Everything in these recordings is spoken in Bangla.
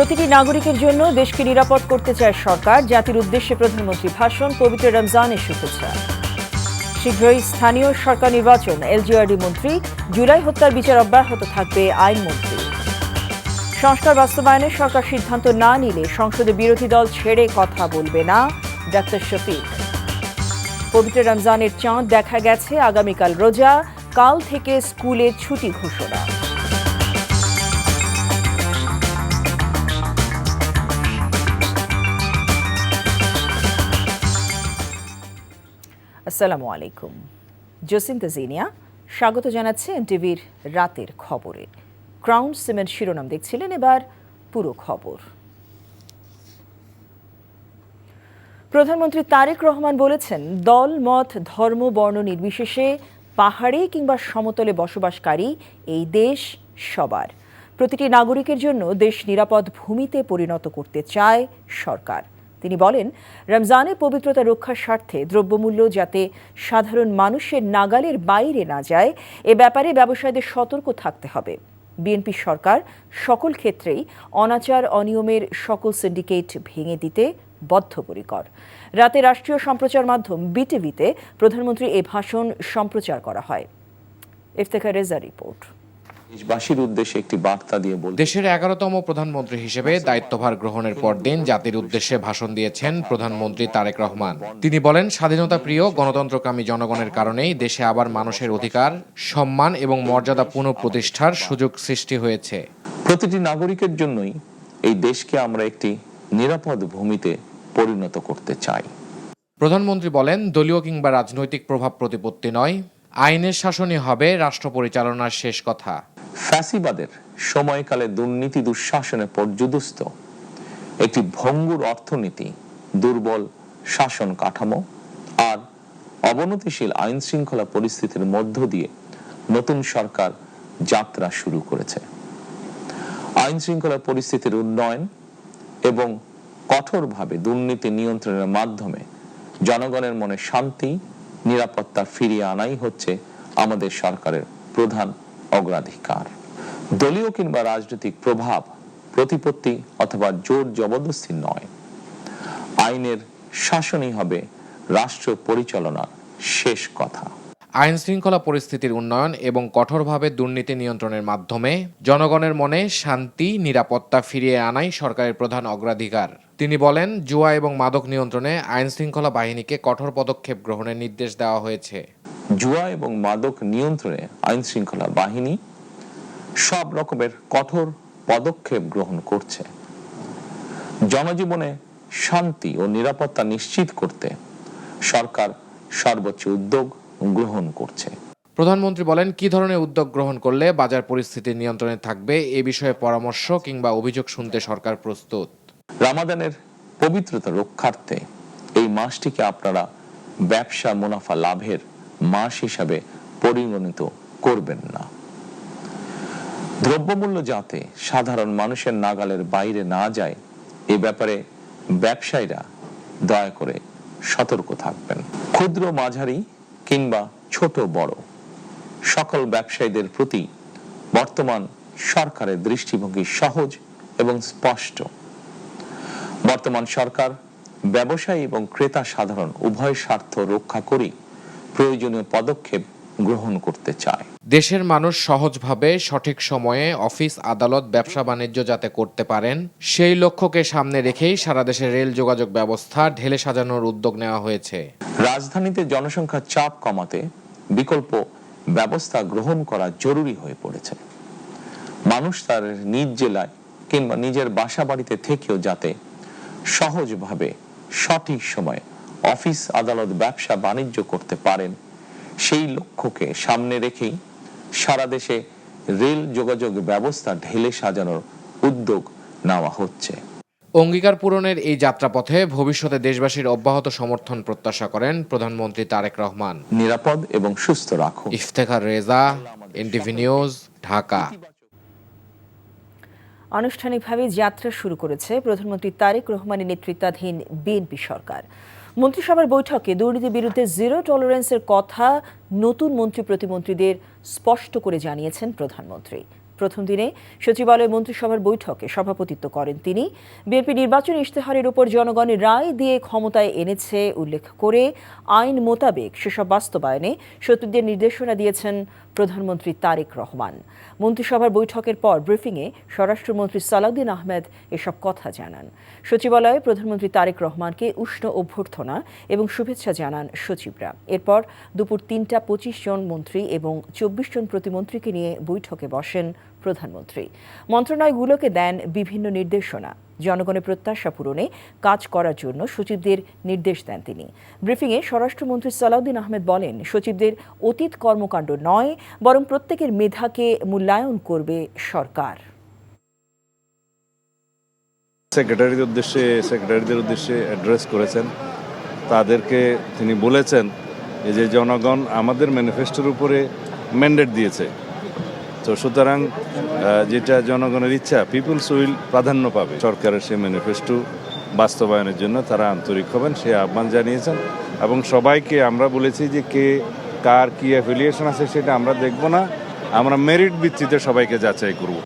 প্রতিটি নাগরিকের জন্য দেশকে নিরাপদ করতে চায় সরকার। জাতির উদ্দেশ্যে প্রধানমন্ত্রী ভাষণ, পবিত্র রমজানের শুভেচ্ছা। শীঘ্রই স্থানীয় সরকার নির্বাচন, এলজিআরডি মন্ত্রী। জুলাই হত্যার বিচার অব্যাহত থাকবে আইনমন্ত্রী। সংস্কার বাস্তবায়নে সরকার সিদ্ধান্ত না নিলে সংসদে বিরোধী দল ছেড়ে কথা বলবে না, ডাক্তার শফিক। পবিত্র রমজানের চাঁদ দেখা গেছে, আগামীকাল রোজা, কাল থেকে স্কুলে ছুটি ঘোষণা। আসসালামু আলাইকুম। জসিন্তা জিনিয়া স্বাগত জানাচ্ছে এনটিভির রাতের খবরে। ক্রাউন সিমেন্ট শিরোনাম দেখছিলেন, এবার পুরো খবর। প্রধানমন্ত্রী তারেক রহমান বলেছেন, দল, মত, ধর্ম, বর্ণ নির্বিশেষে পাহাড়ে কিংবা সমতলে বসবাসকারী এই দেশ সবার। প্রতিটি নাগরিকের জন্য দেশ নিরাপদ ভূমিতে পরিণত করতে চায় সরকার। তিনি বলেন, রমজানের পবিত্রতা রক্ষার স্বার্থে দ্রব্যমূল্য যাতে সাধারণ মানুষের নাগালের বাইরে না যায়, এ ব্যাপারে ব্যবসায়ীদের সতর্ক থাকতে হবে। বিএনপি সরকার সকল ক্ষেত্রেই অনাচার অনিয়মের সকল সিন্ডিকেট ভেঙে দিতে বদ্ধপরিকর। রাতে রাষ্ট্রীয় সম্প্রচার মাধ্যম বিটিভিতে প্রধানমন্ত্রী এ ভাষণ সম্প্রচার করা হয়। ইফতেখার রেজা রিপোর্ট। দেশবাসীর উদ্দেশ্যে একটি বার্তা দিয়ে বলতে, দেশের 11তম প্রধানমন্ত্রী হিসেবে দায়িত্বভার গ্রহণের পরদিন জাতির উদ্দেশ্যে ভাষণ দিয়েছেন প্রধানমন্ত্রী তারেক রহমান। তিনি বলেন, স্বাধীনতা প্রিয় গণতন্ত্রকামী জনগণের কারণেই দেশে আবার মানুষের অধিকার, সম্মান এবং মর্যাদা পুনঃপ্রতিষ্ঠার সুযোগ সৃষ্টি হয়েছে। প্রতিটি নাগরিকের জন্যই এই দেশকে আমরা একটি নিরাপদ ভূমিতে পরিণত করতে চাই। প্রধানমন্ত্রী বলেন, দলীয় কিংবা রাজনৈতিক প্রভাব প্রতিপত্তি নয়, আইনের শাসনই হবে রাষ্ট্র পরিচালনার শেষ কথা। ফ্যাসিবাদের সময়কালে দুর্নীতি দুঃশাসনে পর্যুদস্ত একটি ভঙ্গুর অর্থনীতি, দুর্বল শাসন কাঠামো আর অবনতিশীল আইন শৃঙ্খলা পরিস্থিতির মধ্য দিয়ে নতুন সরকার যাত্রা শুরু করেছে। আইন শৃঙ্খলা পরিস্থিতির উন্নয়ন এবং কঠোরভাবে দুর্নীতি নিয়ন্ত্রণের মাধ্যমে জনগণের মনে শান্তি, নিরাপত্তা ফিরিয়ে আনাই হচ্ছে আমাদের সরকারের প্রধান অগ্রাধিকার। দলীয় কিংবা রাজনৈতিক প্রভাব প্রতিপত্তি অথবা জোর জবরদস্তি নয়, আইনের শাসনই হবে রাষ্ট্র পরিচালনার শেষ কথা। আইন শৃঙ্খলা পরিস্থিতির উন্নয়ন এবং কঠোরভাবে দুর্নীতি নিয়ন্ত্রণের মাধ্যমে জনগণের মনে শান্তি, নিরাপত্তা ফিরিয়ে আনাই সরকারের প্রধান অগ্রাধিকার। তিনি বলেন, জুয়া এবং মাদক নিয়ন্ত্রণে আইন শৃঙ্খলা বাহিনীকে কঠোর পদক্ষেপ গ্রহণের নির্দেশ দেওয়া হয়েছে। জুয়া এবং মাদক নিয়ন্ত্রণে আইন শৃঙ্খলা বাহিনী সব রকমের কঠোর পদক্ষেপ গ্রহণ করছে। জনজীবনে শান্তি ও নিরাপত্তা নিশ্চিত করতে সরকার সর্বোচ্চ উদ্যোগ গ্রহণ করছে। প্রধানমন্ত্রী বলেন, কি ধরনের উদ্যোগ গ্রহণ করলে বাজার পরিস্থিতি নিয়ন্ত্রণে থাকবে, এ বিষয়ে পরামর্শ কিংবা অভিযোগ শুনতে সরকার প্রস্তুত। রমাদানের পবিত্রতা রক্ষার্থে এই মাসটিকে আপনারা ব্যবসা মুনাফা লাভের মাস হিসাবে পরিগণিত করবেন না। দ্রব্যমূল্য যাতে সাধারণ মানুষের নাগালের বাইরে না যায়, এ ব্যাপারে ব্যবসায়ীরা দয়া করে সতর্ক থাকবেন। ক্ষুদ্র, মাঝারি কিংবা ছোট বড় সকল ব্যবসায়ীদের প্রতি বর্তমান সরকারের দৃষ্টিভঙ্গি সহজ এবং স্পষ্ট। বর্তমান সরকার ব্যবসায়ী এবং ক্রেতা সাধারণ উভয় স্বার্থ রক্ষা করে প্রয়োজনীয় পদক্ষেপ গ্রহণ করতে চায়। দেশের মানুষ সহজভাবে সঠিক সময়ে অফিস, আদালত, ব্যবসা বাণিজ্য যাতে করতে পারেন, সেই লক্ষ্যকে সামনে রেখেই সারা দেশের রেল যোগাযোগ ব্যবস্থা ঢেলে সাজানোর উদ্যোগ নেওয়া হয়েছে। রাজধানীতে জনসংখ্যার চাপ কমাতে বিকল্প ব্যবস্থা গ্রহণ করা জরুরি হয়ে পড়েছে। মানুষ তার নিজ জেলায় কিংবা নিজের বাসা বাড়িতে থেকেও যাতে সহজভাবে সঠিক সময়ে অফিস, আদালত, ব্যবসা বাণিজ্য করতে পারেন, সেই লক্ষ্যকে সামনে রেখেই সারা দেশে রেল যোগাযোগ ব্যবস্থা ঢেলে সাজানোর উদ্যোগ নেওয়া হচ্ছে। অঙ্গীকার পূরণের এই যাত্রাপথে ভবিষ্যতে দেশবাসীর অব্যাহত সমর্থন প্রত্যাশা করেন প্রধানমন্ত্রী তারেক রহমান। নিরাপদ এবং সুস্থ রাখুন। Iftekhar Reza, NTV news, Dhaka. আনুষ্ঠানিকভাবে যাত্রা শুরু করেছে প্রধানমন্ত্রী তারেক রহমানের নেতৃত্বাধীন বিএনপি সরকার। মন্ত্রিসভার বৈঠকে দুর্নীতির বিরুদ্ধে জিরো টলারেন্সের কথা নতুন মন্ত্রী প্রতিমন্ত্রীদের স্পষ্ট করে জানিয়েছেন প্রধানমন্ত্রী। প্রথম দিনে সচিবালয় মন্ত্রিসভার বৈঠকে সভাপতিত্ব করেন তিনি। বিএনপি নির্বাচনী ইশতেহারের উপর জনগণের রায় দিয়ে ক্ষমতায় এনেছে উল্লেখ করে আইন মোতাবেক সেসব বাস্তবায়নে সচিবদের নির্দেশনা দিয়েছেন প্রধানমন্ত্রী তারেক রহমান। মন্ত্রিসভার বৈঠকের পর ব্রিফিংয়ে স্বরাষ্ট্রমন্ত্রী সালাউদ্দিন আহমেদ এসব কথা জানান। সচিবালয়ে প্রধানমন্ত্রী তারেক রহমানকে উষ্ণ অভ্যর্থনা এবং শুভেচ্ছা জানান সচিবরা। এরপর দুপুর ৩টা ২৫ জন মন্ত্রী এবং ২৪ জন প্রতিমন্ত্রীকে নিয়ে বৈঠকে বসেন প্রধানমন্ত্রী। মন্ত্রণালয়গুলোকে দেন বিভিন্ন নির্দেশনা। জনগণের প্রত্যাশা পূরণে কাজ করার জন্য সচিবদের নির্দেশ দেন তিনি। ব্রিফিংয়ে স্বরাষ্ট্রমন্ত্রী সালাউদ্দিন আহমেদ বলেন, সচিবদের অতীত কর্মকাণ্ড নয়, বরং প্রত্যেকের মেধাকে মূল্যায়ন করবে সরকার। সেক্রেটারিদের উদ্দেশ্যে অ্যাড্রেস করেছেন। তাদেরকে তিনি বলেছেন যে জনগণ আমাদের ম্যানিফেস্টোর উপরে ম্যান্ডেট দিয়েছে, তো সুতরাং যেটা জনগণের ইচ্ছা পিপলস উইল প্রাধান্য পাবে। সরকারের সেই ম্যানিফেস্টো বাস্তবায়নের জন্য তারা আন্তরিক হবেন সে আহ্বান জানিয়েছেন এবং সবাইকে আমরা বলেছি যে কে কার কি অ্যাফিলিয়েশন আছে সেটা আমরা দেখব না, আমরা মেরিট ভিত্তিতে সবাইকে যাচাই করব।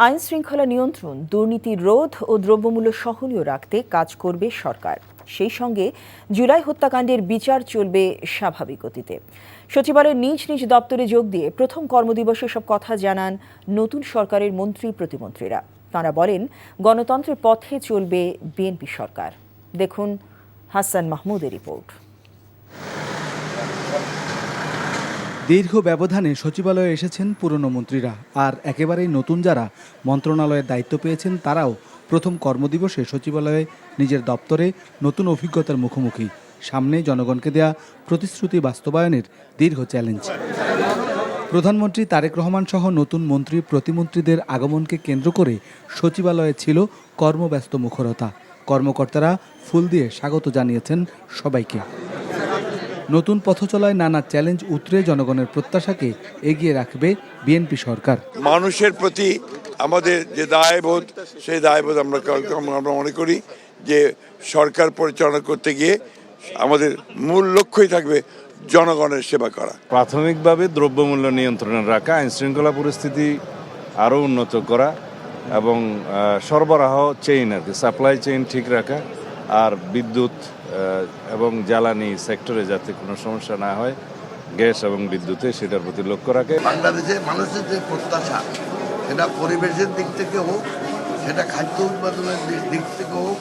আইন শৃঙ্খলা নিয়ন্ত্রণ, দুর্নীতি রোধ ও দ্রব্যমূল্য সহনীয় রাখতে কাজ করবে সরকার। সেই সঙ্গে জুলাই হত্যাকাণ্ডের বিচার চলবে স্বাভাবিক গতিতে। সচিবালয়ের নিজ নিজ দপ্তরে যোগ দিয়ে প্রথম কর্মদিবসে সব কথা জানান নতুন সরকারের মন্ত্রী প্রতিমন্ত্রীরা। তাঁরা বলেন, গণতন্ত্রের পথে চলবে বিএনপি সরকার। দেখুন হাসান মাহমুদের রিপোর্ট। দীর্ঘ ব্যবধানে সচিবালয়ে এসেছেন পুরনো মন্ত্রীরা, আর একেবারেই নতুন যারা মন্ত্রণালয়ের দায়িত্ব পেয়েছেন তারাও প্রথম কর্মদিবসে সচিবালয়ে নিজের দপ্তরে নতুন অভিজ্ঞতার মুখোমুখি। সামনে জনগণকে দেয়া প্রতিশ্রুতি বাস্তবায়নের দীর্ঘ চ্যালেঞ্জ। প্রধানমন্ত্রী তারেক রহমান সহ নতুন মন্ত্রী প্রতিমন্ত্রীদের আগমনকে কেন্দ্র করে সচিবালয়ে ছিল কর্মব্যস্ত মুখরতা। কর্মকর্তারা ফুল দিয়ে স্বাগত জানিয়েছেন সবাইকে। নতুন পথচলায় নানা চ্যালেঞ্জ উতরে জনগণের প্রত্যাশাকে এগিয়ে রাখবে বিএনপি সরকার। মানুষের প্রতি আমাদের যে দায়বোধ, সেই দায়বোধ আমরা মনে করি যে সরকার পরিচালনা করতে গিয়ে আমাদের মূল লক্ষ্যই থাকবে জনগণের সেবা করা। প্রাথমিকভাবে দ্রব্যমূল্য নিয়ন্ত্রণে রাখা, আইনশৃঙ্খলা পরিস্থিতি আরও উন্নত করা এবং সরবরাহ চেইন আর কি সাপ্লাই চেইন ঠিক রাখা, আর বিদ্যুৎ এবং জ্বালানি সেক্টরে যাতে কোনো সমস্যা না হয়, গ্যাস এবং বিদ্যুতে, সেটার প্রতি লক্ষ্য রাখে। বাংলাদেশের মানুষের যে প্রত্যাশা, সেটা পরিবেশের দিক থেকে হোক, সেটা খাদ্য উৎপাদনের দিক থেকে হোক,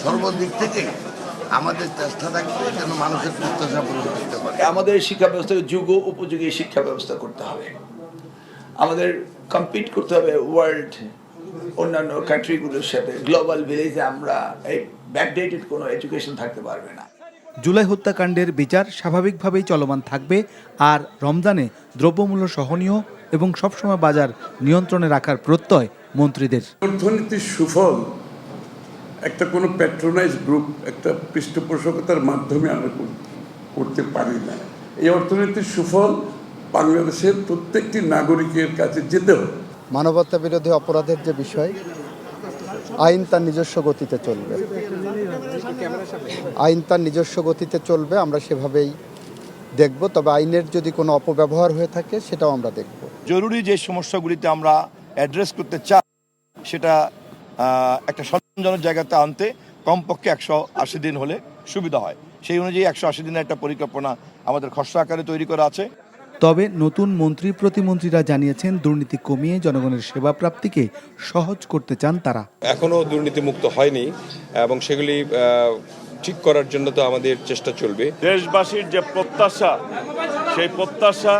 সর্বদিক থেকে আমাদের চেষ্টা থাকবে যেন মানুষের প্রত্যাশা পূরণ করতে পারে। আমাদের শিক্ষা ব্যবস্থাকে যুগ উপযোগী শিক্ষা ব্যবস্থা করতে হবে। আমাদের কম্পিট করতে হবে ওয়ার্ল্ড অন্যান্য কান্ট্রিগুলোর সাথে। গ্লোবাল ভিলেজে আমরা এই ব্যাকডেটেড কোনো এডুকেশন থাকতে পারবে না। জুলাই হত্যাকাণ্ডের বিচার স্বাভাবিকভাবেই চলমান থাকবে, আর রমজানে দ্রব্যমূল্য সহনীয় এবং সবসময় বাজার নিয়ন্ত্রণে রাখার প্রত্যয় মন্ত্রীদের। অর্থনীতির সুফল একটা কোনো প্যাট্রোনাইজ গ্রুপ একটা পৃষ্ঠপোষকতার মাধ্যমে আমরা করতে পারি না। এই অর্থনীতির সুফল বাংলাদেশের প্রত্যেকটি নাগরিকের কাছে যেতে হবে। মানবতা বিরোধী অপরাধের যে বিষয়, আইন তার নিজস্ব গতিতে চলবে, আইন তার নিজস্ব গতিতে চলবে, আমরা সেভাবেই দেখব। তবে আইনের যদি কোনো অপব্যবহার হয়ে থাকে সেটাও আমরা দেখব। জরুরি যে সমস্যাগুলিতে আমরা অ্যাড্রেস করতে চাই সেটা একটা সম্মানজনক জায়গাতে আনতে কমপক্ষে 180 দিন হলে সুবিধা হয়। সেই অনুযায়ী 180 দিনের একটা পরিকল্পনা আমাদের খসড়া আকারে তৈরি করা আছে। তবে নতুন মন্ত্রী প্রতিমন্ত্রীরা জানিয়েছেন, দুর্নীতি কমিয়ে জনগণের সেবা প্রাপ্তিকে সহজ করতে চান তারা। এখনো দুর্নীতিমুক্ত হয়নি এবং সেগুলি ঠিক করার জন্য তো আমাদের চেষ্টা চলবে। দেশবাসীর যে প্রত্যাশা, সেই প্রত্যাশা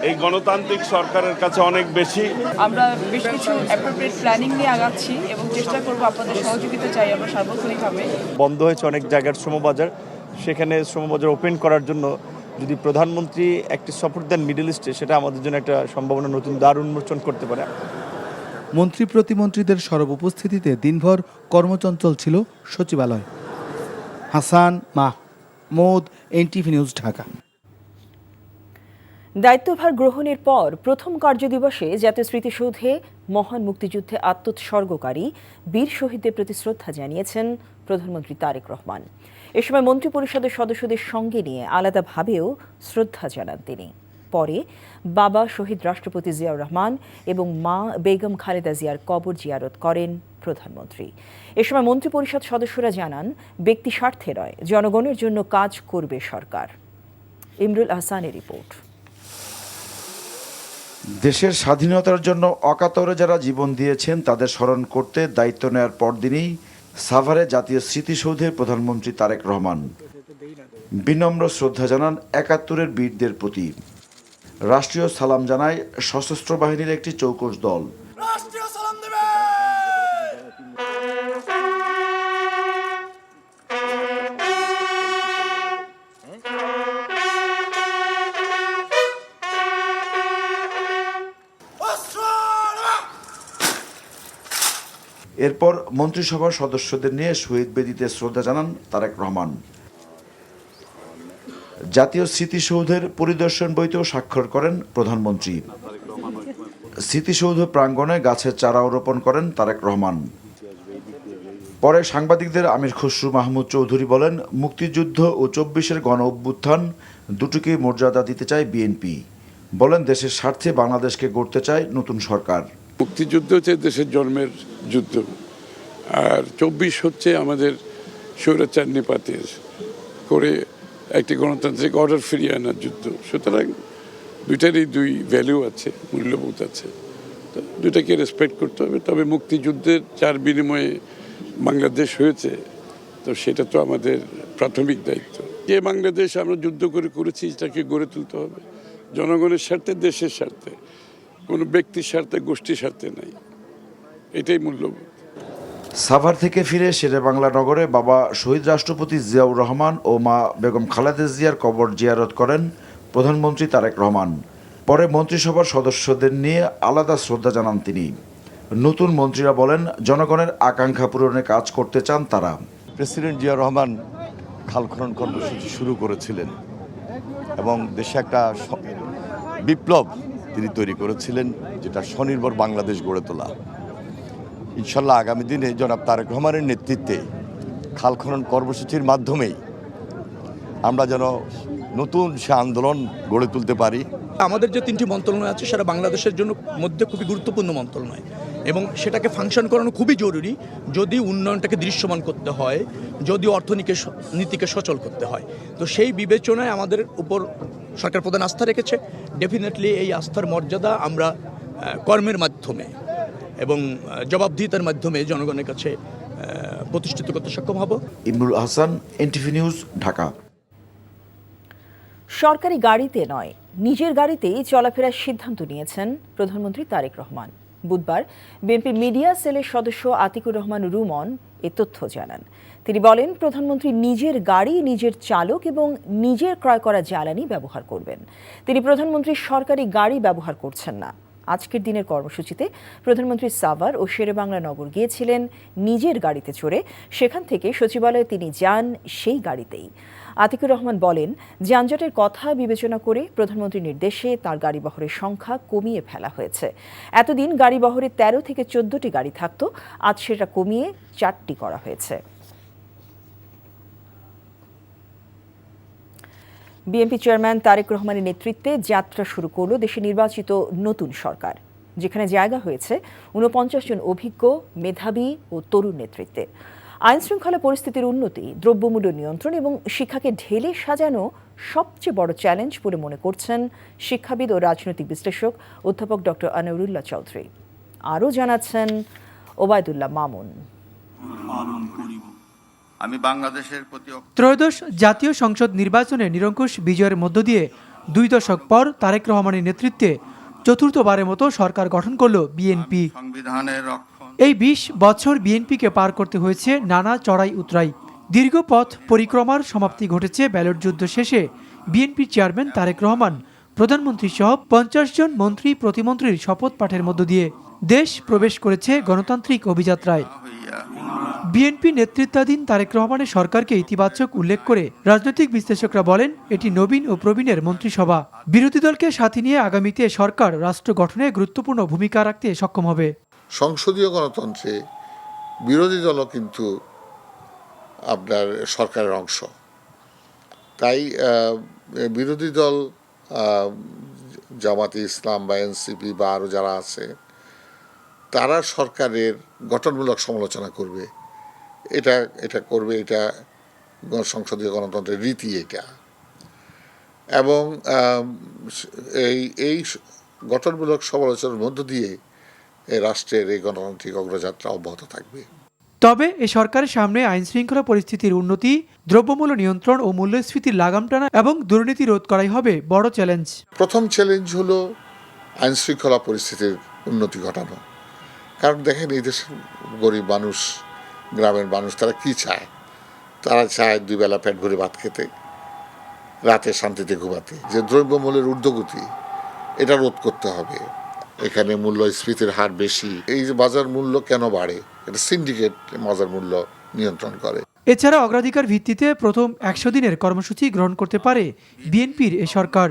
এই গণতান্ত্রিক সরকারের কাছে অনেক বেশি। আমরা বেশ কিছু অ্যাপ্রোপ্রিয়েট প্ল্যানিং নিয়ে আগাচ্ছি এবং চেষ্টা করব আপনাদের সহযোগিতা চাই আমরা সার্বক্ষণিকভাবে। বন্ধ হয়েছে অনেক জায়গার শ্রমবাজার, সেখানে শ্রমবাজার ওপেন করার জন্য যদি প্রধানমন্ত্রী একটি সফর দেন মিডল ইস্টে, সেটা আমাদের জন্য একটা সম্ভাবনা, নতুন দ্বার উন্মোচন করতে পারে। মন্ত্রী প্রতিমন্ত্রীদের সরব উপস্থিতিতে দিনভর কর্মচঞ্চল ছিল সচিবালয়। Hasan Mahmud, NTV news, Dhaka. দায়িত্বভার গ্রহণের পর প্রথম কার্যদিবসে জাতীয় স্মৃতিসৌধে মহান মুক্তিযুদ্ধে আত্মোৎসর্গকারী বীর শহীদদের প্রতি শ্রদ্ধা জানিয়েছেন প্রধানমন্ত্রী তারেক রহমান। এ সময় মন্ত্রিপরিষদের সদস্যদের সঙ্গে নিয়ে আলাদাভাবেও শ্রদ্ধা জানান তিনি। পরে বাবা শহীদ রাষ্ট্রপতি জিয়াউর রহমান এবং মা বেগম খালেদা জিয়ার কবর জিয়ারত করেন প্রধানমন্ত্রী। এ সময় মন্ত্রিপরিষদ সদস্যরা জানান, ব্যক্তি স্বার্থে নয়, জনগণের জন্য কাজ করবে সরকার। ইমরুল আহসানের রিপোর্ট। দেশের স্বাধীনতার জন্য অকাতরে যারা জীবন দিয়েছেন তাদের স্মরণ করতে দায়িত্ব নেওয়ার পরদিনই সাভারে জাতীয় স্মৃতিসৌধে প্রধানমন্ত্রী তারেক রহমান বিনম্র শ্রদ্ধা জানান ৭১-এর বীরদের প্রতি। রাষ্ট্রীয় সালাম জানায় সশস্ত্র বাহিনীর একটি চৌকস দল। এরপর মন্ত্রিসভার সদস্যদের নিয়ে শহীদ বেদিতে শ্রদ্ধা জানান তারেক রহমান। জাতীয় স্মৃতিসৌধের পরিদর্শন বইতেও স্বাক্ষর করেন প্রধানমন্ত্রী। স্মৃতিসৌধ প্রাঙ্গণে গাছের চারাও রোপণ করেন তারেক রহমান। পরে সাংবাদিকদের আমির খসরু মাহমুদ চৌধুরী বলেন, মুক্তিযুদ্ধ ও ২৪-এর গণ অভ্যুত্থান দুটোকেই মর্যাদা দিতে চায় বিএনপি। বলেন, দেশের স্বার্থে বাংলাদেশকে গড়তে চায় নতুন সরকার। মুক্তিযুদ্ধ হচ্ছে দেশের জন্মের যুদ্ধ, আর ২৪ হচ্ছে আমাদের স্বৈরাচার নিপাতের করে একটি গণতান্ত্রিক অর্ডার ফিরিয়ে আনার যুদ্ধ। সুতরাং দুইটারই দুই ভ্যালু আছে, মূল্যবোধ আছে, দুটাকে রেসপেক্ট করতে হবে। তবে মুক্তিযুদ্ধের যার বিনিময়ে বাংলাদেশ হয়েছে, তো সেটা তো আমাদের প্রাথমিক দায়িত্ব। যে বাংলাদেশ আমরা যুদ্ধ করে করেছি, সেটাকে গড়ে তুলতে হবে জনগণের স্বার্থে, দেশের স্বার্থে, কোনো ব্যক্তির স্বার্থে, গোষ্ঠীর স্বার্থে নাই। এটাই মূল্যবোধ। সাভার থেকে ফিরে শেরেবাংলা নগরে বাবা শহীদ রাষ্ট্রপতি জিয়াউর রহমান ও মা বেগম খালেদা জিয়ার কবর জিয়ারত করেন প্রধানমন্ত্রী তারেক রহমান। পরে মন্ত্রিসভার সদস্যদের নিয়ে আলাদা শ্রদ্ধা জানান তিনি। নতুন মন্ত্রীরা বলেন, জনগণের আকাঙ্ক্ষা পূরণে কাজ করতে চান তারা। প্রেসিডেন্ট জিয়াউর রহমান খাল খনন কর্মসূচি শুরু করেছিলেন এবং দেশে একটা বিপ্লব তিনি তৈরি করেছিলেন, যেটা স্বনির্ভর বাংলাদেশ গড়ে তোলা। ইনশাল্লাহ আগামী দিনে জনাব তারেক রহমানের নেতৃত্বে খাল খনন কর্মসূচির মাধ্যমেই আমরা যেন নতুন সে আন্দোলন গড়ে তুলতে পারি। আমাদের যে 3টি মন্ত্রণালয় আছে সেটা বাংলাদেশের জন্য মধ্যে খুবই গুরুত্বপূর্ণ মন্ত্রণালয় এবং সেটাকে ফাংশন করানো খুবই জরুরি যদি উন্নয়নটাকে দৃশ্যমান করতে হয়, যদি অর্থনীতিকে সচল করতে হয়। তো সেই বিবেচনায় আমাদের উপর সরকার প্রধান আস্থা রেখেছে। ডেফিনেটলি এই আস্থার মর্যাদা আমরা কর্মের মাধ্যমে এবং জবাবদিহিতার মাধ্যমে জনগণের কাছে প্রতিষ্ঠিত করতে সক্ষম হব। Imrul Ahsan, NTV news, Dhaka. সরকারি গাড়িতে নয়, নিজের গাড়িতেই চলাফেরার সিদ্ধান্ত নিয়েছেন প্রধানমন্ত্রী তারেক রহমান। বুধবার বিএনপি মিডিয়া সেলের সদস্য আতিকুর রহমান রুমন এ তথ্য জানান। তিনি বলেন, প্রধানমন্ত্রী নিজের গাড়ি, নিজের চালক এবং নিজের ক্রয় করা জ্বালানি ব্যবহার করবেন। তিনি প্রধানমন্ত্রীর সরকারি গাড়ি ব্যবহার করছেন না। আজকের দিনের কর্মসূচিতে প্রধানমন্ত্রী সাভার ও শেরেবাংলা নগর গিয়েছিলেন নিজের গাড়িতে চড়ে। সেখান থেকে সচিবালয়ে তিনি যান সেই গাড়িতেই। আতিকুর রহমান বলেন, যানজটের কথা বিবেচনা করে প্রধানমন্ত্রীর নির্দেশে তার গাড়িবহরের সংখ্যা কমিয়ে ফেলা হয়েছে। এতদিন গাড়িবহরে 13 থেকে 14টি গাড়ি থাকত, আজ সেটা কমিয়ে 4টি করা হয়েছে। বিএনপি চেয়ারম্যান তারেক রহমানের নেতৃত্বে যাত্রা শুরু করল দেশে নির্বাচিত নতুন সরকার, যেখানে জায়গা হয়েছে 49 জন অভিজ্ঞ, মেধাবী ও তরুণ নেতৃত্বে। আইনশৃঙ্খলা পরিস্থিতির উন্নতি, দ্রব্যমূল্য নিয়ন্ত্রণ এবং শিক্ষাকে ঢেলে সাজানো সবচেয়ে বড় চ্যালেঞ্জ বলে মনে করছেন শিক্ষাবিদ ও রাজনৈতিক বিশ্লেষক অধ্যাপক ডক্টর আনোয়ারুল্লাহ চৌধুরী। আরও জানাচ্ছেন ওবায়দুল্লাহ মামুন। আমি বাংলাদেশের প্রতি ত্রয়োদশ জাতীয় সংসদ নির্বাচনে নিরঙ্কুশ বিজয়ের মধ্য দিয়ে 2 দশক পর তারেক রহমানের নেতৃত্বে চতুর্থবারের মতো সরকার গঠন করল বিএনপি। এই 20 বছর বিএনপিকে পার করতে হয়েছে নানা চড়াই উতরাই। দীর্ঘ পথ পরিক্রমার সমাপ্তি ঘটেছে ব্যালট যুদ্ধ শেষে বিএনপি চেয়ারম্যান তারেক রহমান, প্রধানমন্ত্রী সহ 50 জন মন্ত্রী প্রতিমন্ত্রীর শপথ পাঠের মধ্য দিয়ে দেশ প্রবেশ করেছে গণতান্ত্রিক অভিযাত্রায়। বিএনপি নেতৃত্বাধীন তারেক রহমানের সরকারকে ইতিবাচক উল্লেখ করে রাজনৈতিক বিশ্লেষকরা বলেন, এটি নবীন ও প্রবীণের মন্ত্রিসভা। বিরোধী দলকে সাথে নিয়ে আগামীতে সরকার রাষ্ট্র গঠনে গুরুত্বপূর্ণ ভূমিকা রাখতে সক্ষম হবে। সংসদীয় গণতন্ত্রে বিরোধী দলও কিন্তু আপনার সরকারের অংশ। তাই বিরোধী দল জামাতে ইসলাম বা এনসিপি বা আরও যারা আছে, তারা সরকারের গঠনমূলক সমালোচনা করবে, এটা করবে, এটা সংসদীয় গণতন্ত্রের রীতি এটা। এবং এই গঠনমূলক সমালোচনার মধ্য দিয়ে রাষ্ট্রের এই গণতান্ত্রিক অগ্রযাত্রা অব্যাহত থাকবে। তবে এ সরকারের সামনে আইনশৃঙ্খলা পরিস্থিতির উন্নতি, দ্রব্যমূল্য নিয়ন্ত্রণ ও মূল্যস্ফীতির লাগাম টানা এবং দুর্নীতি রোধ করাই হবে বড় চ্যালেঞ্জ। প্রথম চ্যালেঞ্জ হলো আইনশৃঙ্খলা পরিস্থিতির উন্নতি ঘটানো। কারণ দেখেন, এই দেশের গরিব মানুষ, গ্রামের মানুষ, তারা কি চায়? তারা চায় 2 বেলা পেট ভরে ভাত খেতে, রাতে শান্তিতে ঘুমাতে। যে দ্রব্যমূল্যের ঊর্ধ্বগতি, এটা রোধ করতে হবে। এখানে মূল্যস্ফীতির হার বেশি। এই যে বাজার মূল্য কেন বাড়ে? এটা সিন্ডিকেট বাজার মূল্য নিয়ন্ত্রণ করে। এছাড়া অগ্রাধিকার ভিত্তিতে প্রথম 100 দিনের কর্মসূচি গ্রহণ করতে পারে বিএনপির এ সরকার।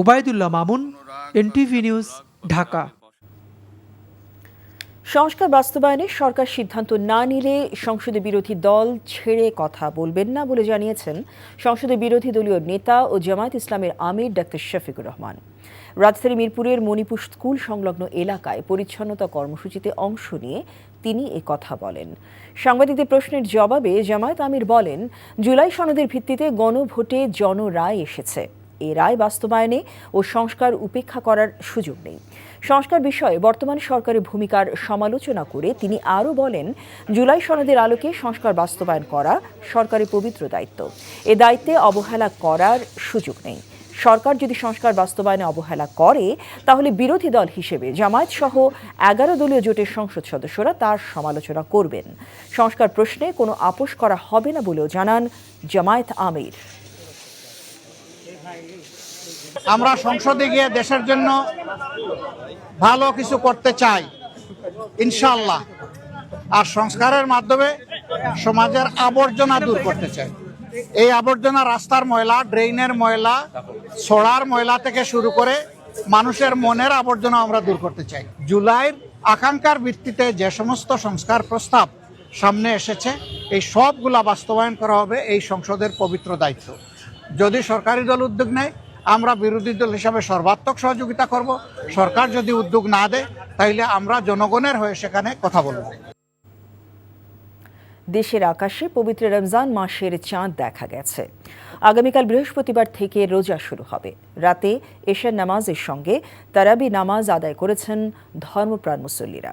Obaidullah Mamun, NTV news, Dhaka. সংস্কার বাস্তবায়নে সরকার সিদ্ধান্ত না নিলে সংসদে বিরোধী দল ছেড়ে কথা বলবেন না বলে জানিয়েছেন সংসদে বিরোধী দলীয় নেতা ও জামায়াত ইসলামের আমির ডাক্তার শফিকুর রহমান। রাজধানী মিরপুরের মণিপুর স্কুল সংলগ্ন এলাকায় পরিচ্ছন্নতা কর্মসূচিতে অংশ নিয়ে তিনি এ কথা বলেন। সাংবাদিকদের প্রশ্নের জবাবে জামায়াত আমির বলেন, জুলাই সনদের ভিত্তিতে গণভোটে জনরায় এসেছে। এ রায় বাস্তবায়নে ও সংস্কার উপেক্ষা করার সুযোগ নেই। সংস্কার বিষয়ে বর্তমান সরকারের ভূমিকার সমালোচনা করে তিনি আরও বলেন, জুলাই সনদের আলোকে সংস্কার বাস্তবায়ন করা সরকারের পবিত্র দায়িত্ব। এ দায়িত্বে অবহেলা করার সুযোগ নেই। সরকার যদি সংস্কার বাস্তবায়নে অবহেলা করে, তাহলে বিরোধী দল হিসেবে জামায়াত সহ 11 দলীয় জোটের সংসদ সদস্যরা তার সমালোচনা করবেন। সংস্কার প্রশ্নে কোনো আপোষ করা হবে না বলেও জানান জামায়াত আমির। আমরা সংসদে গিয়ে দেশের জন্য ভালো কিছু করতে চাই ইনশাআল্লাহ, আর সংস্কারের মাধ্যমে সমাজের আবর্জনা দূর করতে চাই। এই আবর্জনা রাস্তার ময়লা, ড্রেইনের ময়লা, ছড়ার ময়লা থেকে শুরু করে মানুষের মনের আবর্জনা আমরা দূর করতে চাই। জুলাইয়ের আকাঙ্ক্ষার ভিত্তিতে যে সমস্ত সংস্কার প্রস্তাব সামনে এসেছে, এই সবগুলা বাস্তবায়ন করা হবে এই সংসদের পবিত্র দায়িত্ব। যদি সরকারি দল উদ্যোগ নেয়, আমরা বিরোধী দল হিসাবে সর্বাত্মক সহযোগিতা করব। সরকার যদি উদ্যোগ না দেয়, তাহলে আমরা জনগণের হয়ে সেখানে কথা বলব। দেশের আকাশে পবিত্র রমজান মাসের চাঁদ দেখা গেছে। আগামীকাল বৃহস্পতিবার থেকে রোজা শুরু হবে। রাতে এশার নামাজের সঙ্গে তারাবি নামাজ আদায় করেছেন ধর্মপ্রাণ মুসল্লিরা।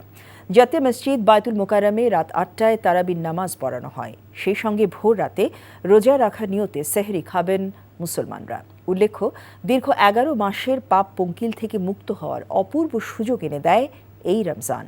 জাতীয় মসজিদ বায়তুল মোকাররমে রাত 8টায় তারাবির নামাজ পড়ানো হয়। সেই সঙ্গে ভোর রাতে রোজা রাখার নিয়তে সেহরি খাবেন মুসলমানরা। উল্লেখ্য, দীর্ঘ 11 মাসের পাপ পঙ্কিল থেকে মুক্ত হওয়ার অপূর্ব সুযোগ এনে দেয় এই রমজান।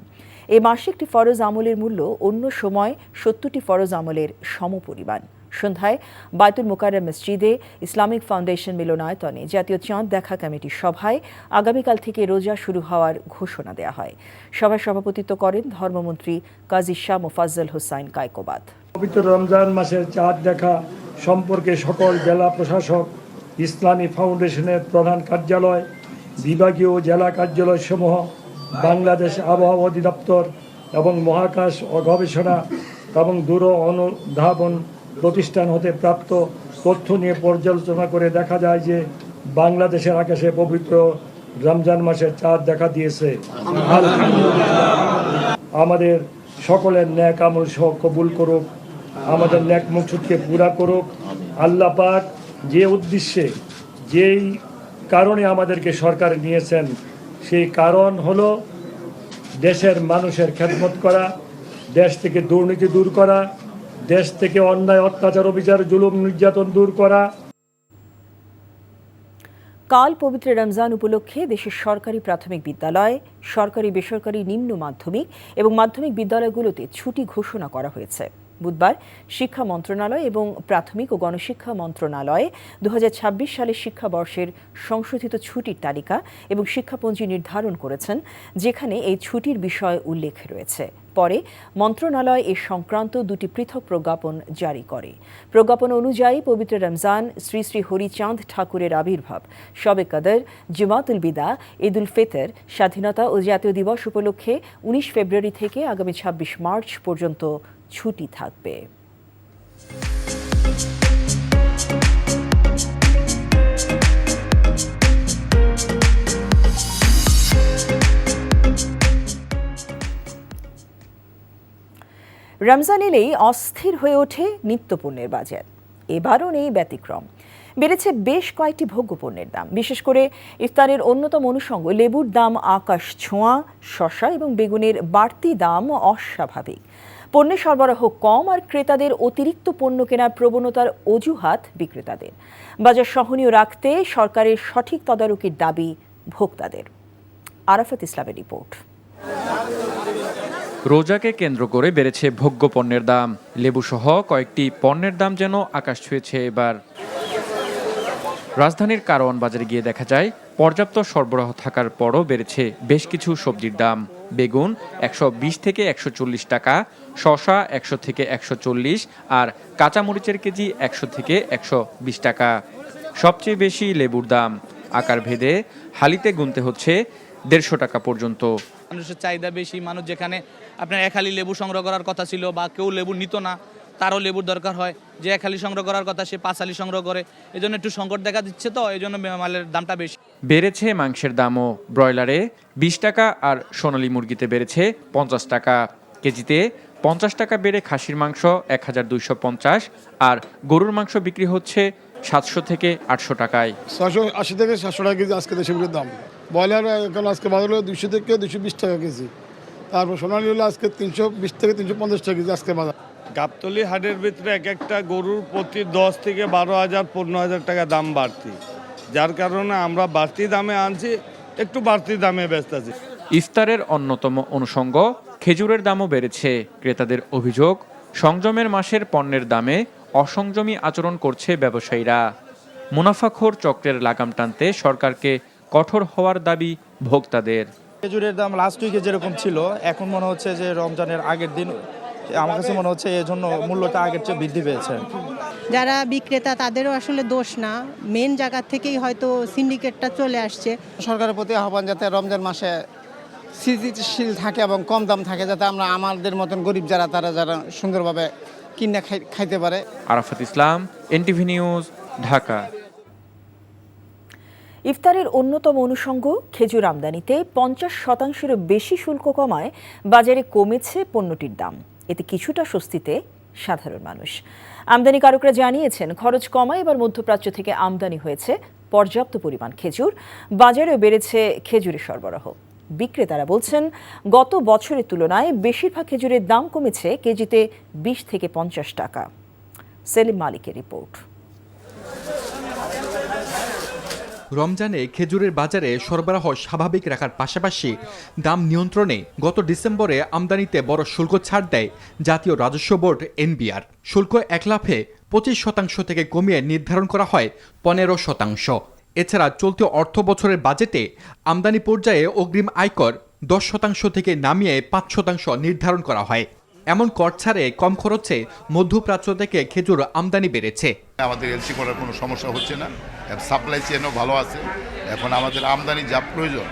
এ মাসে একটি ফরজ আমলের মূল্য অন্য সময় 70টি ফরজ আমলের সমপরিমাণ। সন্ধ্যায় বায়তুল মোকাররম মসজিদে ইসলামিক ফাউন্ডেশন মিলনায়তনে জাতীয় চাঁদ দেখা কমিটির সভায় আগামীকাল থেকে রোজা শুরু হওয়ার ঘোষণা দেওয়া হয়। সভায় সভাপতিত্ব করেন ধর্মমন্ত্রী কাজী শাহ মোফাজ্জল হোসাইন কায়কোবাদ। পবিত্র রমজান মাসের চাঁদ দেখা সম্পর্কে সকল জেলা প্রশাসক, ইসলামী ফাউন্ডেশনের প্রধান কার্যালয়, বিভাগীয় জেলা কার্যালয়সমূহ, বাংলাদেশ আবহাওয়া অধিদপ্তর এবং মহাকাশ ও গবেষণা এবং দূর অনুধাবন প্রতিষ্ঠান হতে প্রাপ্ত তথ্য নিয়ে পর্যালোচনা করে দেখা যায় যে বাংলাদেশের আকাশে পবিত্র রমজান মাসের চাঁদ দেখা দিয়েছে। আমাদের সকলের ন্যাক আমল সহ কবুল করুক, আমাদের ন্যাক মকসুদকে পুরা করুক। আল্লাহ পাক যে উদ্দেশ্যে, যেই কারণে আমাদেরকে সরকার নিয়েছেন, সেই কারণ হলো দেশের মানুষের খেদমত করা, দেশ থেকে দুর্নীতি দূর করা, দেশ থেকে অন্যায় অত্যাচার অবিচার জুলুম নির্যাতন দূর করা। কাল পবিত্র রমজান উপলক্ষে দেশের সরকারি প্রাথমিক বিদ্যালয়, সরকারি বেসরকারি নিম্ন মাধ্যমিক এবং মাধ্যমিক বিদ্যালয়গুলোতে ছুটি ঘোষণা করা হয়েছে। বুধবার শিক্ষা মন্ত্রণালয় এবং প্রাথমিক ও গণশিক্ষা মন্ত্রণালয় 2026 সালের শিক্ষাবর্ষের সংশোধিত ছুটির তালিকা এবং শিক্ষাপঞ্জি নির্ধারণ করেছেন, যেখানে এই ছুটির বিষয় উল্লেখ রয়েছে। পরে মন্ত্রণালয় এ সংক্রান্ত 2টি পৃথক প্রজ্ঞাপন জারি করে। প্রজ্ঞাপন অনুযায়ী পবিত্র রমজান, শ্রী শ্রী হরিচাঁদ ঠাকুরের আবির্ভাব, শবে কদর, জুমাতুল বিদা, ঈদুল ফিতর, স্বাধীনতা ও জাতীয় দিবস উপলক্ষে 19 ফেব্রুয়ারি থেকে আগামী 26 মার্চ পর্যন্ত ছুটি থাকবে। রমজান এলেই অস্থির হয়ে ওঠে নিত্যপণ্যের বাজার। এবারও নেই ব্যতিক্রম। বেড়েছে বেশ কয়েকটি ভোগ্যপণ্যের দাম। বিশেষ করে ইফতারের অন্যতম অনুষঙ্গ লেবুর দাম আকাশ ছোঁয়া, শসা এবং বেগুনের বাড়তি দাম অস্বাভাবিক। পণ্যের সরবরাহ কম আর ক্রেতাদের অতিরিক্ত পণ্য কেনার প্রবণতার অজুহাত বিক্রেতাদের। বাজার সহনীয় রাখতে সরকারের সঠিক তদারকির দাবি ভোক্তাদের। আরাফাত ইসলামের রিপোর্ট। রোজাকে কেন্দ্র করে বেড়েছে ভোগ্যপণ্যের দাম। লেবুসহ কয়েকটি পণ্যের দাম যেন আকাশ ছুঁয়েছে এবার। রাজধানীর কারওয়ান বাজারে গিয়ে দেখা যায় পর্যাপ্ত সরবরাহ থাকার পরও বেড়েছে বেশ কিছু সবজির দাম। বেগুন 120 থেকে 140 টাকা, শসা 100 থেকে 140, আর কাঁচামরিচের কেজি 100 থেকে 120 টাকা। সবচেয়ে বেশি লেবুর দাম। আকার ভেদে হালিতে গুনতে হচ্ছে 150 টাকা পর্যন্ত। মানুষের চাহিদা বেশি, মানুষ যেখানে আপনার এক হালি লেবু সংগ্রহ করার কথা ছিল বা কেউ লেবু নিত না, তারও লেবুর দরকার হয়। যে এক হালি সংগ্রহ করার কথা সে 5 হালি সংগ্রহ করে, এই জন্য একটু সংকট দেখা দিচ্ছে, তো এই জন্য মালের দামটা বেশি। বেড়েছে মাংসের দামও। ব্রয়লারে 20 টাকা আর সোনালী মুরগিতে বেড়েছে 50 টাকা। কেজিতে 50 টাকা বেড়ে খাসির মাংস 1250 আর গরুর মাংস বিক্রি হচ্ছে 700 থেকে 800 টাকায়। 680 থেকে 700 টাকা কেজি আজকে দেশি মুরগির দাম। ব্রয়লার এখন আজকে বাজার হলো 200 থেকে 220 টাকা কেজি। তারপর সোনালী হলো আজকে 320 থেকে 350 টাকা কেজি আজকে বাজার। গাবতলী হাটের ভিতরে এক একটা গরুর প্রতি 10 থেকে 12,000 15,000 টাকা দাম বাড়তি, যার কারণে আমরা বাড়তি দামে আনছি, একটু বাড়তি দামে বেচতেছি। ইফতারের অন্যতম অনুষঙ্গ খেজুরের দামও বেড়েছে। ক্রেতাদের অভিযোগ, সংযমের মাসের পণ্যের দামে অসংযমী আচরণ করছে ব্যবসায়ীরা। মুনাফাখোর চক্রের লাগাম টানতে সরকারকে কঠোর হওয়ার দাবি ভোক্তাদের। খেজুরের দাম লাস্ট উইকে যেরকম ছিল, এখন মনে হচ্ছে যে রমজানের আগের দিন আমার কাছে মনে হচ্ছে এজন্য মূল্যটা আগের চেয়ে বৃদ্ধি পেয়েছে। যারা বিক্রেতা তাদেরও আসলে দোষ না, মেন জায়গা থেকেই হয়তো সিন্ডিকেটটা চলে আসছে। সরকারের প্রতি আহ্বান যাতে রমজান মাসে স্থিতিশীল থাকে এবং কম দাম থাকে, যাতে আমরা আমাদের মতন গরিব যারা যারা সুন্দরভাবে কিনে খাইতে পারে। আরাফাত ইসলাম, এনটিভি নিউজ, ঢাকা। ইফতারের অন্যতম অনুষঙ্গ খেজুর আমদানিতে 50%-এরও বেশি শুল্ক কমায় বাজারে কমেছে পণ্যটির দাম। এতে কিছুটা স্বস্তিতে সাধারণ মানুষ। আমদানিকারকরা জানিয়েছেন, খরচ কমায় এবার মধ্যপ্রাচ্য থেকে আমদানি হয়েছে পর্যাপ্ত পরিমাণ খেজুর। বাজারেও বেড়েছে খেজুরের সরবরাহ। বিক্রেতারা বলছেন, গত বছরের তুলনায় বেশিরভাগ খেজুরের দাম কমেছে কেজিতে 20 থেকে 50 টাকা। সেলিম মালিকের রিপোর্ট। রমজানে খেজুরের বাজারে সরবরাহ স্বাভাবিক রাখার পাশাপাশি দাম নিয়ন্ত্রণে গত ডিসেম্বরে আমদানিতে বড় শুল্ক ছাড় দেয় জাতীয় রাজস্ব বোর্ড এনবিআর। শুল্ক এক লাফে 25% থেকে কমিয়ে নির্ধারণ করা হয় 15%। এছাড়া চলতি অর্থ বছরের বাজেটে আমদানি পর্যায়ে অগ্রিম আয়কর 10% থেকে নামিয়ে 5% নির্ধারণ করা হয়। এমন কর ছাড়ে কম খরচে মধ্যপ্রাচ্য থেকে খেজুর আমদানি বেড়েছে। আমাদের এলসি করার কোনো সমস্যা হচ্ছে না, সাপ্লাই চেনও ভালো আছে। এখন আমাদের আমদানি যা প্রয়োজন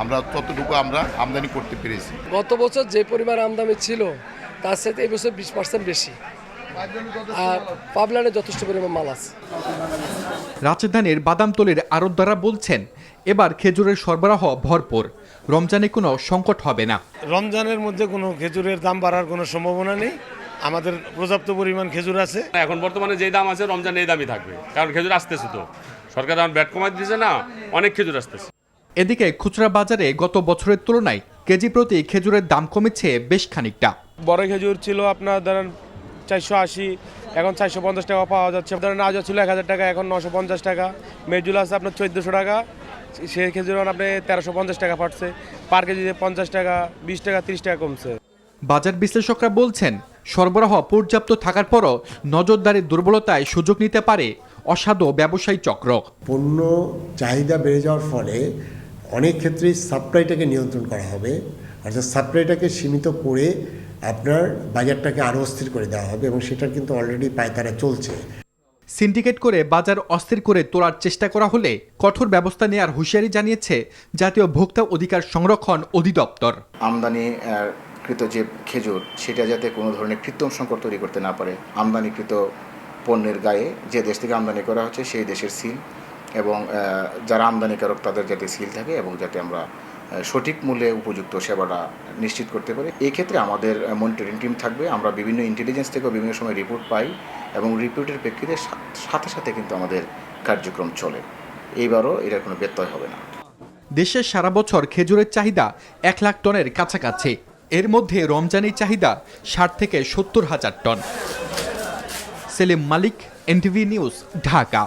আমরা ততটুকু আমরা আমদানি করতে পেরেছি। গত বছর যে পরিমাণ আমদানি ছিল তার সাথে এই বছর 20% বেশি, আর পাবলানে যথেষ্ট পরিমাণ মাল আছে। রাজধানীর বাদামতলীর আড়তদাররা বলছেন, এবার খেজুরের সরবরাহ ভরপুর, রমজানে কোনো সংকট হবে না। রমজানের মধ্যে কোনো খেজুরের দাম বাড়ার কোনো সম্ভাবনা নেই, আমাদের পর্যাপ্ত পরিমাণ খেজুর আছে। এখন বর্তমানে যে দাম আছে রমজানে এই দামই থাকবে, কারণ খেজুর আসতেছে, তো সরকার এখন ব্যাট কমাই দিয়েছে না, অনেক খেজুর আসতেছে। এদিকে খুচরা বাজারে গত বছরের তুলনায় কেজি প্রতি খেজুরের দাম কমেছে বেশ খানিকটা। বড় খেজুর ছিল আপনার ধরেন 480, এখন 450 টাকা পাওয়া যাচ্ছে। ধরেন আজ ছিল 1000 টাকা, এখন 950 টাকা। মেজুল আছে আপনার 1400 টাকা, সেই খেজুর আপনি 1350 টাকা পাচ্ছে। পার কেজিতে 50 টাকা, 20 টাকা, 30 টাকা কমছে। বাজার বিশ্লেষকরা বলছেন, সরবরাহ পর্যাপ্ত থাকার পরও নজরদারির দুর্বলতায় সুযোগ নিতে পারে অসাধু ব্যবসায়ী চক্র। পণ্য চাহিদা বেড়ে যাওয়ার ফলে অনেক ক্ষেত্রেই সাপ্লাইটাকে নিয়ন্ত্রণ করা হবে, অর্থাৎ সাপ্লাইটাকে সীমিত করে আপনার বাজারটাকে আরও অস্থির করে দেওয়া হবে, এবং সেটা কিন্তু অলরেডি পায়তারা চলছে। সিন্ডিকেট করে বাজার অস্থির করে তোলার চেষ্টা করা হলে কঠোর ব্যবস্থা নেওয়ার হুঁশিয়ারি জানিয়েছে জাতীয় ভোক্তা অধিকার সংরক্ষণ অধিদপ্তর। আমদানিকৃত যে খেজুর সেটা যাতে কোনো ধরনের কৃত্রিম সংকট তৈরি করতে না পারে, আমদানিকৃত পণ্যের গায়ে যে দেশ থেকে আমদানি করা হচ্ছে সেই দেশের সিল, এবং যারা আমদানিকারক তাদের যাতে সিল থাকে, এবং যাতে আমরা সঠিক মূল্যে উপযুক্ত সেবাটা নিশ্চিত করতে পারে। এই ক্ষেত্রে আমাদের মনিটরিং টিম থাকবে। আমরা বিভিন্ন ইন্টেলিজেন্স থেকেও বিভিন্ন সময় রিপোর্ট পাই এবং রিপোর্টের প্রেক্ষিতে সাথে সাথে কিন্তু আমাদের কার্যক্রম চলে। এইবারও এটার কোনো ব্যত্যয় হবে না। দেশে সারা বছর খেজুরের চাহিদা 1 লাখ টনের কাছাকাছি। এর মধ্যে রমজানি চাহিদা 60 থেকে 70 হাজার টন। সেলিম মালিক, এনটিভি নিউজ, ঢাকা।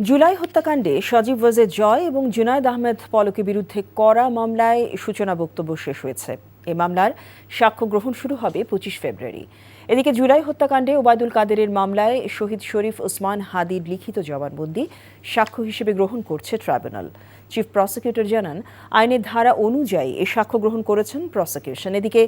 জুলাই হত্যাকাণ্ডে সজীব ওয়াজেদ জয় এবং জুনায়েদ আহমেদ পলকের বিরুদ্ধে করা মামলায় সূচনা বক্তব্য শেষ হয়েছে। এই মামলার সাক্ষ্য গ্রহণ শুরু হবে 25 ফেব্রুয়ারি। এদিকে জুলাই হত্যাকাণ্ডে ওবায়দুল কাদেরের মামলায় শহীদ শরীফ ওসমান হাদির লিখিত জবানবন্দি সাক্ষ্য হিসেবে গ্রহণ করছে ট্রাইব্যুনাল। চিফ প্রসিকিউটর জানান, আইনের ধারা অনুযায়ী এ সাক্ষ্য গ্রহণ করেছেন প্রসিকিউশন। এদিকে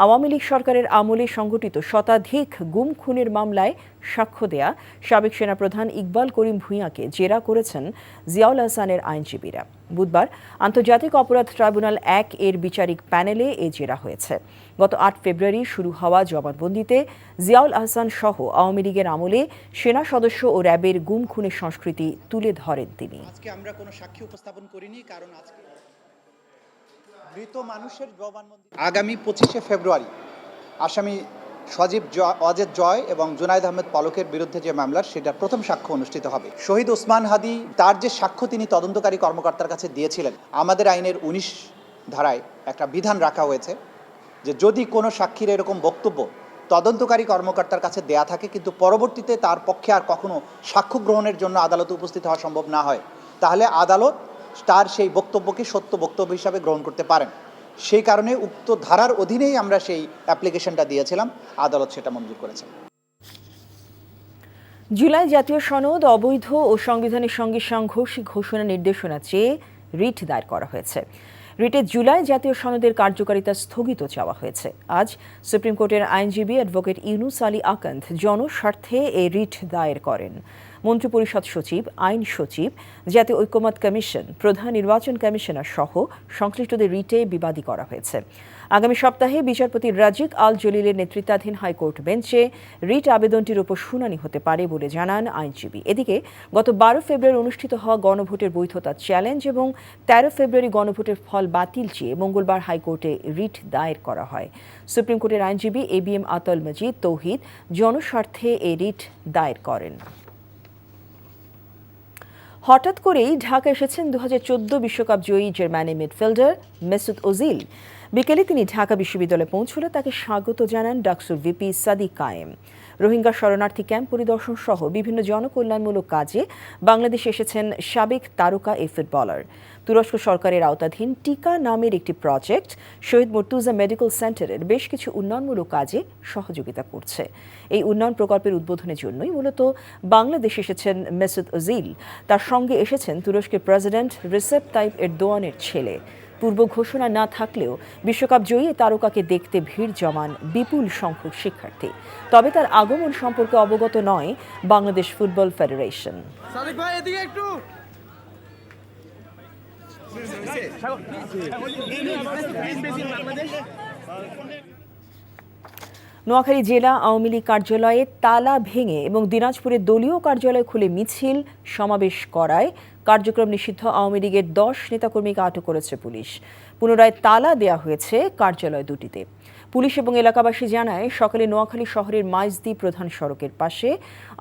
আওয়ামী লীগ সরকারের আমলে সংঘটিত শতাধিক গুম খুনের মামলায় সাক্ষ্য দেয়া সাবেক সেনাপ্রধান ইকবাল করিম ভূঁইয়াকে জেরা করেছেন জিয়াউল আহসানের আইনজীবীরা। বুধবার আন্তর্জাতিক অপরাধ ট্রাইব্যুনাল 1 এর বিচারিক প্যানেলে এ জেরা হয়েছে। গত 8 ফেব্রুয়ারি শুরু হওয়া জবানবন্দিতে জিয়াউল আহসান সহ আওয়ামী লীগের আমলে সেনা সদস্য ও র্যাবের গুম খুনের সংস্কৃতি তুলে ধরেন তিনি। আজকে আমরা কোনো সাক্ষী উপস্থাপন করিনি, কারণ আজকে মৃত মানুষের জবানবন্দি। আগামী 25শে ফেব্রুয়ারি আসামি সজীব ওয়াজেদ জয় এবং জুনায়েদ আহমেদ পলকের বিরুদ্ধে যে মামলার সেটার প্রথম সাক্ষ্য অনুষ্ঠিত হবে। শহীদ ওসমান হাদি তার যে সাক্ষ্য তিনি তদন্তকারী কর্মকর্তার কাছে দিয়েছিলেন, আমাদের আইনের 19 ধারায় একটা বিধান রাখা হয়েছে যে যদি কোনো সাক্ষীর এরকম বক্তব্য তদন্তকারী কর্মকর্তার কাছে দেয়া থাকে কিন্তু পরবর্তীতে তার পক্ষে আর কখনো সাক্ষ্য গ্রহণের জন্য আদালতে উপস্থিত হওয়া সম্ভব না হয়, তাহলে আদালত তার সেই বক্তব্যকে সত্য বক্তব্য হিসাবে গ্রহণ করতে পারেন। সেই কারণে উক্ত ধারার অধীনেই আমরা সেই অ্যাপ্লিকেশনটা দিয়েছিলাম, আদালত সেটা মঞ্জুর করেছেন। জুলাই জাতীয় সনদ অবৈধ ও সংবিধানের সঙ্গে সাংঘর্ষিক ঘোষণা নির্দেশনা চেয়ে রিট দায়ের করা হয়েছে। রিটে জুলাই জাতীয় সনদের কার্যকারিতা স্থগিত চাওয়া হয়েছে। আজ সুপ্রিম কোর্টের আইনজীবী অ্যাডভোকেট ইউনুস আলী আকান্থ জনস্বার্থে এই রিট দায়ের করেন। মন্ত্রিপরিষদ সচিব, আইন সচিব, জাতীয় ঐকমত্য কমিশন, প্রধান নির্বাচন কমিশনার সহ সংশ্লিষ্টদের রিটে বিবাদী করা হয়েছে। আগামী সপ্তাহে বিচারপতি রাজিক আল জলিলের নেতৃত্বাধীন হাইকোর্ট বেঞ্চে রিট আবেদনটির উপর শুনানি হতে পারে বলে জানান আইনজীবী। এদিকে গত 12 ফেব্রুয়ারি অনুষ্ঠিত হওয়া গণভোটের বৈধতা চ্যালেঞ্জ এবং 13 ফেব্রুয়ারি গণভোটের ফল বাতিল চেয়ে মঙ্গলবার হাইকোর্টে রিট দায়ের করা হয়। সুপ্রিম কোর্টের আইনজীবী ABM আতল মজিদ তৌহিদ জনস্বার্থে এই রিট দায়ের করেন। হঠাৎ করেই ঢাকা এসেছেন 2014 বিশ্বকাপ জয়ী জার্মানি মিডফিল্ডার মেসুত ওজিল। বিকেলে তিনি ঢাকা বিশ্ববিদ্যালয়ে পৌঁছলে তাকে স্বাগত জানান ডাকসুর ভিপি সাদিক কায়েম। রোহিঙ্গা শরণার্থী ক্যাম্প পরিদর্শন সহ বিভিন্ন জনকল্যাণমূলক কাজে বাংলাদেশে এসেছেন সাবেক তারকা এই ফুটবলার। তুরস্ক সরকারের আওতাধীন টিকা নামের একটি প্রজেক্ট শহীদ মুর্তুজা মেডিকেল সেন্টারের বেশ কিছু উন্নয়নমূলক কাজে সহযোগিতা করছে। এই উন্নয়ন প্রকল্পের উদ্বোধনের জন্যই মূলত বাংলাদেশে এসেছেন মেসুত ওজিল। তার সঙ্গে এসেছেন তুরস্কের প্রেসিডেন্ট রিসেপ তাইপ এরদোয়ানের ছেলে। পূর্ব ঘোষণা না থাকলেও বিশ্বকাপ জয়ী তারকাকে দেখতে ভিড় জমান বিপুল সংখ্যক শিক্ষার্থী। তবে তার আগমন সম্পর্কে অবগত নয় বাংলাদেশ ফুটবল ফেডারেশন। নোয়াখালী জেলা আওয়ামী লীগ কার্যালয়ে তালা ভেঙে এবং দিনাজপুরের দলীয় কার্যালয় খুলে মিছিল সমাবেশ করায় কার্যক্রম নিষিদ্ধ আওয়ামী লীগের 10 নেতাকর্মীকে আটক করেছে পুলিশ। পুনরায় তালা দেয়া হয়েছে কার্যালয় দুটিতে। পুলিশ এবং এলাকাবাসী জানায়, সকালে নোয়াখালী শহরের মাইজদি প্রধান সড়কের পাশে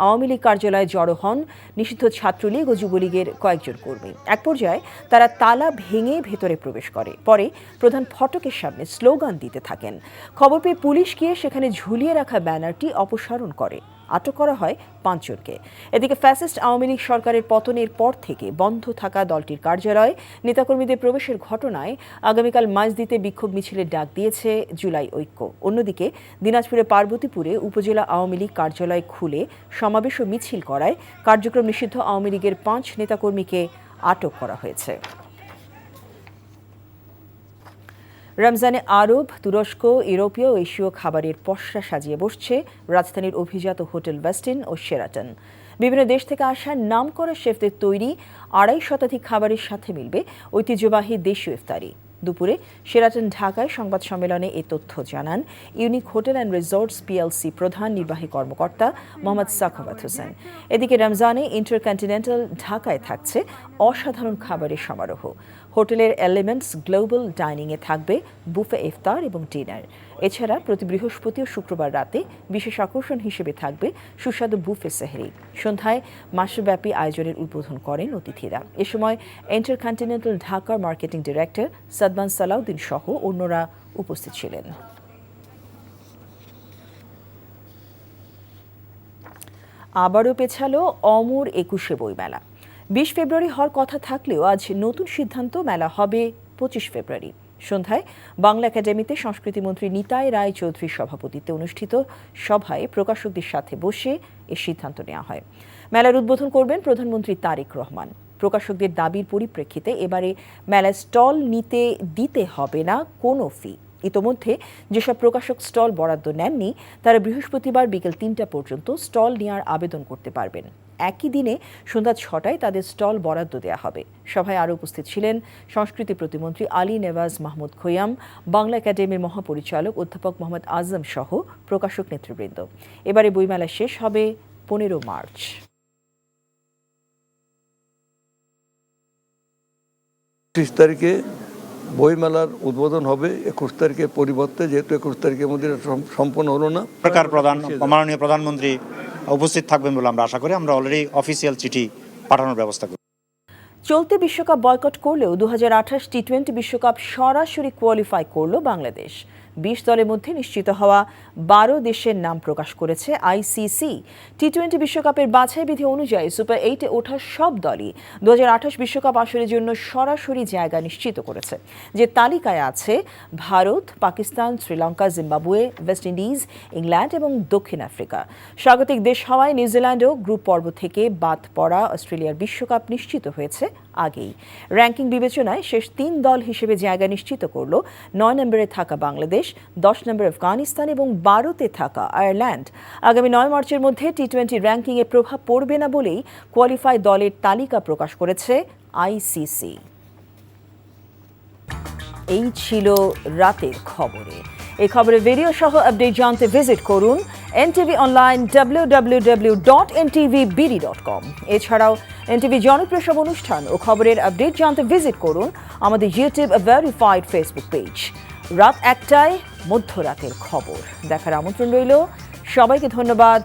আওয়ামী লীগ কার্যালয়ে জড়ো হন নিষিদ্ধ ছাত্রলীগ ও যুবলীগের কয়েকজন কর্মী। এক পর্যায়ে তারা তালা ভেঙে ভেতরে প্রবেশ করে। পরে প্রধান ফটকের সামনে স্লোগান দিতে থাকেন। খবর পেয়ে পুলিশ গিয়ে সেখানে ঝুলিয়ে রাখা ব্যানারটি অপসারণ করে। আটক করা হয় 5 জনকে। এদিকে ফ্যাসিস্ট আওয়ামী লীগ সরকারের পতনের পর থেকে বন্ধ থাকা দলটির কার্যালয়ে নেতাকর্মীদের প্রবেশের ঘটনায় আগামীকাল মাইজদিতে বিক্ষোভ মিছিলের ডাক দিয়েছে জুলাই ঐক্য। অন্যদিকে দিনাজপুরের পার্বতীপুরে উপজেলা আওয়ামী লীগ কার্যালয় খুলে সমাবেশ ও মিছিল করায় কার্যক্রম নিষিদ্ধ আওয়ামী লীগের 5 নেতাকর্মীকে আটক করা হয়েছে। রমজানে আরব, তুরস্ক, ইউরোপীয় ও এশীয় খাবারের পসরা সাজিয়ে বসছে রাজধানীর অভিজাত হোটেল ওয়েস্টিন ও শেরাটন। বিভিন্ন দেশ থেকে আসা নামকরা শেফদের তৈরি 2.5 শতাধিক খাবারের সাথে মিলবে ঐতিহ্যবাহী দেশীয় ইফতারি। দুপুরে শেরাটন ঢাকায় সংবাদ সম্মেলনে এ তথ্য জানান unique hotel and resorts PLC প্রধান নির্বাহী কর্মকর্তা মোহাম্মদ সাখাওয়াত হোসেন। এদিকে রমজানে ইন্টারকন্টিনেন্টাল ঢাকায় থাকছে অসাধারণ খাবারের সমারোহ। হোটেলের এলিমেন্টস গ্লোবাল ডাইনিংয়ে থাকবে বুফে ইফতার এবং ডিনার। এছাড়া প্রতি বৃহস্পতি ও শুক্রবার রাতে বিশেষ আকর্ষণ হিসেবে থাকবে সুস্বাদু বুফে সেহরি। সন্ধ্যায় মাসব্যাপী আয়োজনের উদ্বোধন করেন অতিথিরা। এ সময় ইন্টারকন্টিনেন্টাল ঢাকার মার্কেটিং ডিরেক্টর সাদমান সালাউদ্দিন সহ অন্যরা উপস্থিত ছিলেন। আবারও পেছালো অমর 21শে বইমেলা। 20 ফেব্রুয়ারি হওয়ার কথা থাকলেও আজ নতুন সিদ্ধান্ত, মেলা হবে 25 ফেব্রুয়ারি। সন্ধ্যায় বাংলা একাডেমিতে সংস্কৃতিমন্ত্রী নিতাই রায় চৌধুরীর সভাপতিত্বে অনুষ্ঠিত সভায় প্রকাশকদের সাথে বসে এ সিদ্ধান্ত নেওয়া হয়। মেলার উদ্বোধন করবেন প্রধানমন্ত্রী তারেক রহমান। প্রকাশকদের দাবির পরিপ্রেক্ষিতে এবারে মেলায় স্টল দিতে হবে না কোনো ফি। ইতোমধ্যে যেসব প্রকাশক স্টল বরাদ্দ নেননি তারা বৃহস্পতিবার বিকেল 3টা পর্যন্ত স্টল নেওয়ার আবেদন করতে পারবেন। একই দিনে সন্ধ্যা 6টায় তাদের স্টল বরাদ্দ দেওয়া হবে। সভায় আরও উপস্থিত ছিলেন সংস্কৃতি প্রতিমন্ত্রী আলী নেওয়াজ মাহমুদ খোয়াম, বাংলা একাডেমির মহাপরিচালক অধ্যাপক মোহাম্মদ আজম সহ প্রকাশক নেতৃবৃন্দ। এবারে বইমেলা শেষ হবে 15 মার্চ। তারিখে বইমেলার উদ্বোধন হবে 21 তারিখের পরিবর্তে, যেহেতু 21 তারিখের মধ্যে সম্পন্ন হলো না। সরকার প্রধান মাননীয় প্রধানমন্ত্রী উপস্থিত থাকবেন বলে আমরা আশা করি। আমরা অলরেডি অফিসিয়াল চিঠি পাঠানোর ব্যবস্থা করি। চলতি বিশ্বকাপ বয়কট করলেও 2028 টি-20 বিশ্বকাপ সরাসরি কোয়ালিফাই করল বাংলাদেশ। 20 দলের মধ্যে নিশ্চিত হওয়া 12 দেশের নাম প্রকাশ করেছে আইসিসি। টি-20 বিশ্বকাপের বাছাই বিধি অনুযায়ী সুপার 8-এ ওঠা সব দলই 2028 বিশ্বকাপ আসরের জন্য সরাসরি জায়গা নিশ্চিত করেছে। যে তালিকায় আছে Bharat, Pakistan, Sri Lanka, Zimbabwe, West Indies, England এবং দক্ষিণ আফ্রিকা। স্বাগতিক দেশ হওয়ায় নিউজিল্যান্ডও গ্রুপ পর্ব থেকে বাদ পড়া অস্ট্রেলিয়ার বিশ্বকাপ নিশ্চিত হয়েছে আগেই। র্যাঙ্কিং বিবেচনায় শেষ 3 দল হিসেবে জায়গা নিশ্চিত করল 9 নম্বরে থাকা বাংলাদেশ, 10 নম্বরে আফগানিস্তান এবং 12তে থাকা আয়ারল্যান্ড। আগামী 9 মার্চের মধ্যে টি-20 র্যাঙ্কিংয়ে প্রভাব পড়বে না বলেই কোয়ালিফাই দলের তালিকা প্রকাশ করেছে আইসিসি। এই ছিল রাতের খবরে। এই খবরের ভিডিও সহ আপডেট জানতে ভিজিট করুন এনটিভি অনলাইন www.ntvbd.com। এছাড়াও এনটিভি জনপ্রিয় সব অনুষ্ঠান ও খবরের আপডেট জানতে ভিজিট করুন আমাদের ইউটিউব ভেরিফাইড ফেসবুক পেজ। রাত 1টায় মধ্যরাতের খবর দেখার আমন্ত্রণ রইল। সবাইকে ধন্যবাদ।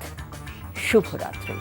শুভরাত্রি।